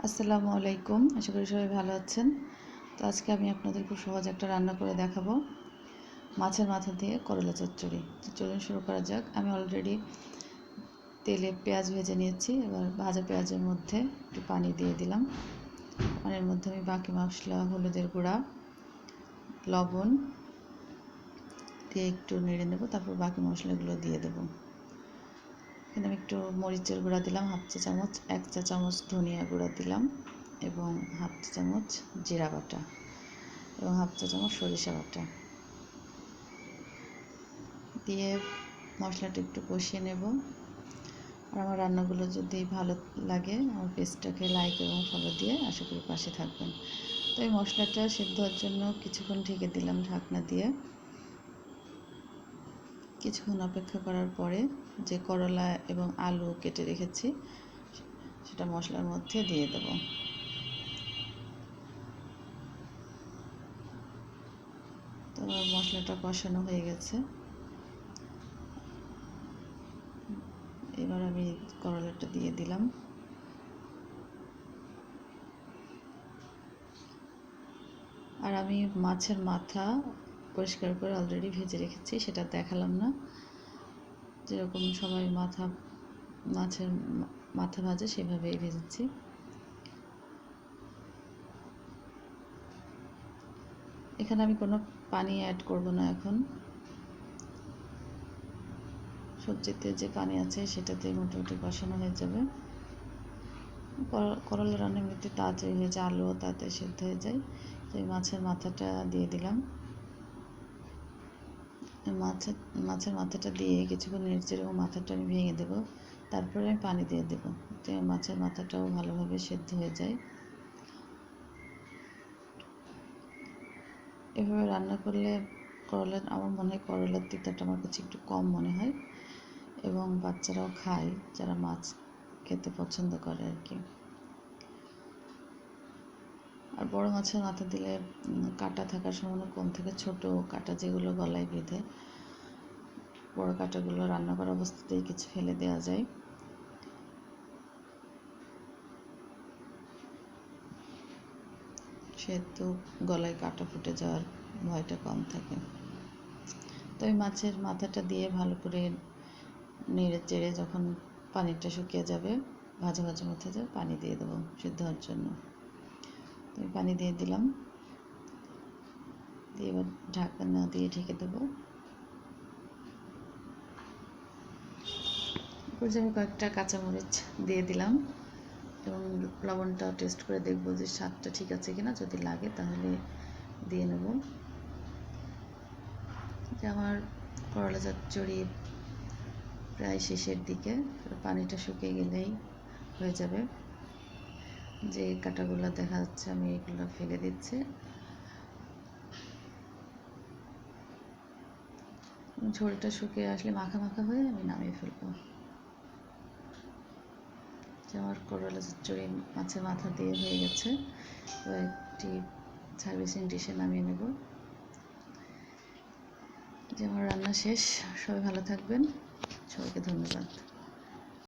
আসসালামু আলাইকুম। আশা করি সবাই ভালো আছেন। তো আজকে আমি আপনাদের খুব সহজ একটা রান্না করে দেখাবো, মাছের মাথা দিয়ে করলা চচ্চড়ি। তো চলুন শুরু করা যাক। আমি অলরেডি তেলে পেঁয়াজ ভেজে নিয়েছি। এবার ভাজা পেঁয়াজের মধ্যে একটু পানি দিয়ে দিলাম। পানির মধ্যে আমি বাকি মশলা, হলুদের গুঁড়া, লবণ দিয়ে একটু নেড়ে নেব। তারপর বাকি মশলাগুলো দিয়ে দেবো। এখানে আমি একটু মরিচের গুঁড়া দিলাম হাফ চা চামচ, 1 চা চামচ ধনিয়া গুঁড়া দিলাম এবং হাফ চা চামচ জিরা বাটা এবং হাফ চা চামচ সরিষা বাটা দিয়ে মশলাটা একটু কষিয়ে নেব। আর আমার রান্নাগুলো যদি ভালো লাগে আমার পেজটাকে লাইক এবং ফলো দিয়ে আশা করি পাশে থাকবেন। তো এই মশলাটা সিদ্ধ হওয়ার জন্য কিছুক্ষণ ঢেকে দিলাম ঢাকনা দিয়ে। কিছুক্ষণ অপেক্ষা করার পরে যে করলা এবং আলু কেটে রেখেছি সেটা মশলার মধ্যে দিয়ে দেব। তো মশলাটা কষানো হয়ে গেছে। এবার আমি করলাটা দিয়ে দিলাম। আর আমি মাছের মাথা পরিষ্কার করে অলরেডি ভেজে রেখেছি, সেটা দেখালাম না। যেরকম সবাই মাছের মাথা ভাজে সেভাবেই ভেজেছি। এখানে আমি কোনো পানি অ্যাড করব না। এখন সবজিতে যে পানি আছে সেটাতে মোটামুটি কষানো হয়ে যাবে। করলা রান্না এমনিতে তাড়াতাড়ি হয়ে যায়, আলুও তাড়াতাড়ি সেদ্ধ হয়ে যায়। তো এই মাছের মাথাটা দিয়ে দিলাম। মাছের মাথাটা দিয়ে কিছুক্ষণ নেড়েচেড়ে এবং মাথাটা আমি ভেঙে দেবো। তারপরে আমি পানি দিয়ে দেবো, তো মাছের মাথাটাও ভালোভাবে সেদ্ধ হয়ে যায়। এভাবে রান্না করলে আমার মনে হয় করলার তিতাটা আমার কাছে একটু কম মনে হয় এবং বাচ্চারাও খায় যারা মাছ খেতে পছন্দ করে আর কি। আর বড় মাছের মাথা দিলে কাঁটা থাকার সম্ভাবনা কম থাকে। ছোট কাঁটা যেগুলো গলায় বেঁধে, বড় কাঁটাগুলো রান্না করা অবস্থাতেই কিছু ফেলে দেওয়া যায়। সেহেতু গলায় কাঁটা ফুটে যাওয়ার ভয়টা কম থাকে। তো আমি মাছের মাথাটা দিয়ে ভালো করে নেড়ে চেড়ে যখন পানিটা শুকিয়ে যাবে, ভাজা ভাজা মধ্যে যাবে, পানি দিয়ে দেবো সিদ্ধ হওয়ার জন্য। তো আমি পানি দিয়ে দিলাম, দিয়ে এবার ঢাকনা দিয়ে ঢেকে দেবো। এরপর আমি কয়েকটা কাঁচামরিচ দিয়ে দিলাম এবং লবণটা টেস্ট করে দেখবো যে স্বাদটা ঠিক আছে কিনা। যদি লাগে তাহলে দিয়ে নেব। যে আমার করলা চচ্চড়ি প্রায় শেষের দিকে, পানিটা শুকিয়ে গেলেই হয়ে যাবে। যে কাঁটাগুলো দেখা যাচ্ছে আমি এগুলো ফেলে দিচ্ছি। ঝোলটা শুকিয়ে আসলে মাখা মাখা হয়ে আমি নামিয়ে ফেলবো। যে আমার করলা চচ্চড়ি মাছের মাথা দিয়ে হয়ে গেছে। এবার একটি সার্ভিসিং ডিশে নামিয়ে নেব। যে আমার রান্না শেষ। সবাই ভালো থাকবেন। সবাইকে ধন্যবাদ।